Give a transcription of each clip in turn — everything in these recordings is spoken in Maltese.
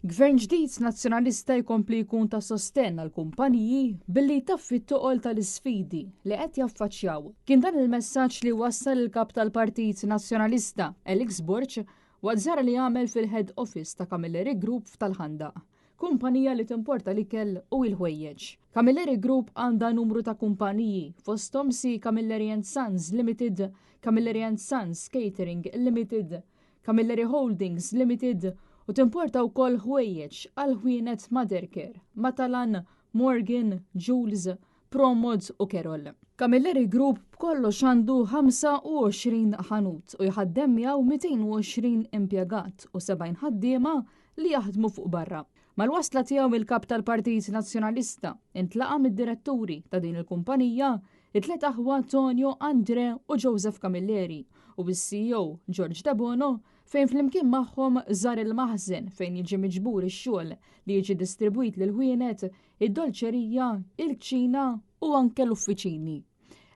Gvern ġdid nazzjonalista jkompli jkun ta' sostenn għal kumpaniji billi taffi t-toqol tal-isfidi li qed jaffaċċjaw. Kien dan il-messaġġ li wassal il-kap tal-Partit Nazzjonalista Alex Borch waqt żjara li għamel fil-head office ta' Camilleri Group f'Tal-Ħandaq, kumpanija li timporta l-ikel u l-ħwejjeġ. Camilleri Group għandha numru ta' kumpaniji fosthom si Camilleri & Sons Limited, Camilleri & Sons Catering Limited, Camilleri Holdings Limited u timporta wkoll ħwejjeġ għal ħwienet Mothercare, Matalan, Morgan, Jules, Promods u Kerol. Camilleri Group b'kollox għandu 25 ħanut u jħaddem miegħu 220 impjegat u 70 ħaddiema li jaħdmu fuq barra. Mal-wasla tiegħu il-kap tal-Partit Nazzjonalista intlaqa mid-diretturi ta' din il-kumpanija it-tliet aħwa Tonio, Andre u Joseph Camilleri u bis-CEO George De Bono fejn flimkien magħhom żar il-maħżen fejn jiġi miġbur ix-xogħol li jiġi distribwit lil ħwienet, id-dolċerija, il-kċina u anke l-uffiċini.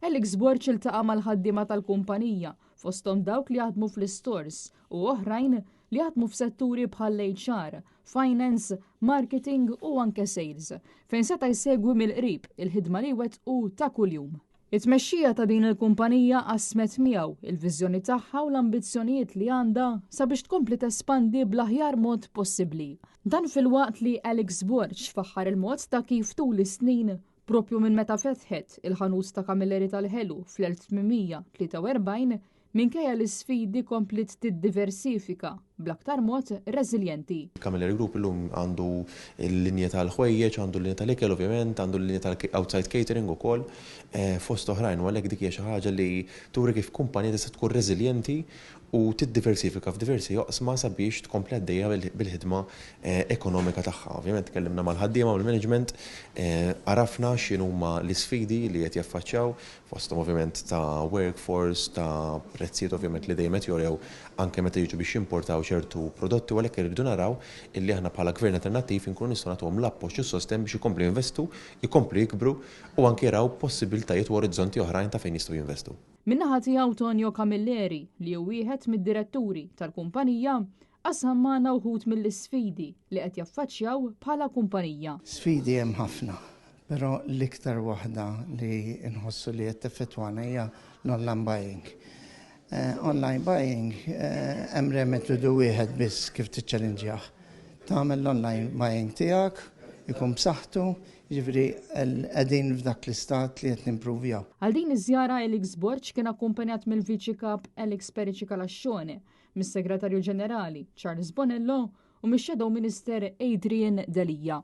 Alex Borch iltaqa' mal-ħaddiema tal-kumpanija fosthom dawk li jaħdmu fl-istores u oħrajn li jaħdmu f'setturi bħal HR, finance, marketing u anke sales, fejn seta' jsegwi mill-qrib il-ħidma li wettqu ta' kuljum. It-tmexxija ta' din il-kumpanija qasmet miegħu il-viżjoni tagħha u l-ambizzjonijiet li għandha sabiex tkompli tespandi bl-aħjar mod possibbli. Dan fil-waqt li Alex Borch faħħar il-mod ta' kif tul is-snin propju minn meta fetħet il-ħanut ta' Camilleri tal-Ħelu fl-1843 minkejja l-isfidi komplit tiddiversifika bl-aktar mod reżiljenti. Camilleri Group illum għandu l-linja tal-ħwejjeġ, għandu l-linja tal-ikel ovvjament, għandu l-linja tal-outside catering ukoll, fost oħrajn u għalhekk dik hija xi ħaġa li turi kif kumpanija tista' tkun reżiljenti u tiddiversifika f'diversi joqsma sabiex tkompli għaddejja bil-ħidma ekonomika tagħha. Ovvjament tkellimna mal-ħaddiema u l-management, arafna x'inhuma l-isfidi li qed jaffaċċjaw fosthom ovvjament ta' workforce, ta' prezzijiet ovvjament li dejjem qed jorew anke meta jiġu biex jimportaw ċertu prodotti u għalhekk irridu naraw illi aħna bħala gvern alternattiv inkunu nistgħu nagħtuhom l-appoġġ u sosten biex ikomplu jinvestu, jkomplu jikbru u anke jaraw possibbiltajiet u orizzonti oħrajn ta' fejn jistgħu jinvestu. Min-naħa tiegħu Tonio Camilleri li hu wieħed mid-diretturi tal-kumpanija qasam magħna wħud mill-isfidi li qed jaffaċċjaw bħala kumpanija. Sfidi hemm ħafna, però l-iktar waħda li nħossu li qed teffettwana hija l-online buying. Online buying hemm metodu wieħed biss kif tiċċalenġjah. Tagħmel l-online buying tiegħek, ikun b'saħħtu, jiġifieri qegħdin f'dak l-istat li qed nimpruvjaw. Għal din iż-żjara Alex Borch kien akkumpanjat mill-Viċi Kap Alex Perici Calascione, mis-Segretarju Ġenerali Charles Bonello u mix-Shadow Minister Adrian Delija.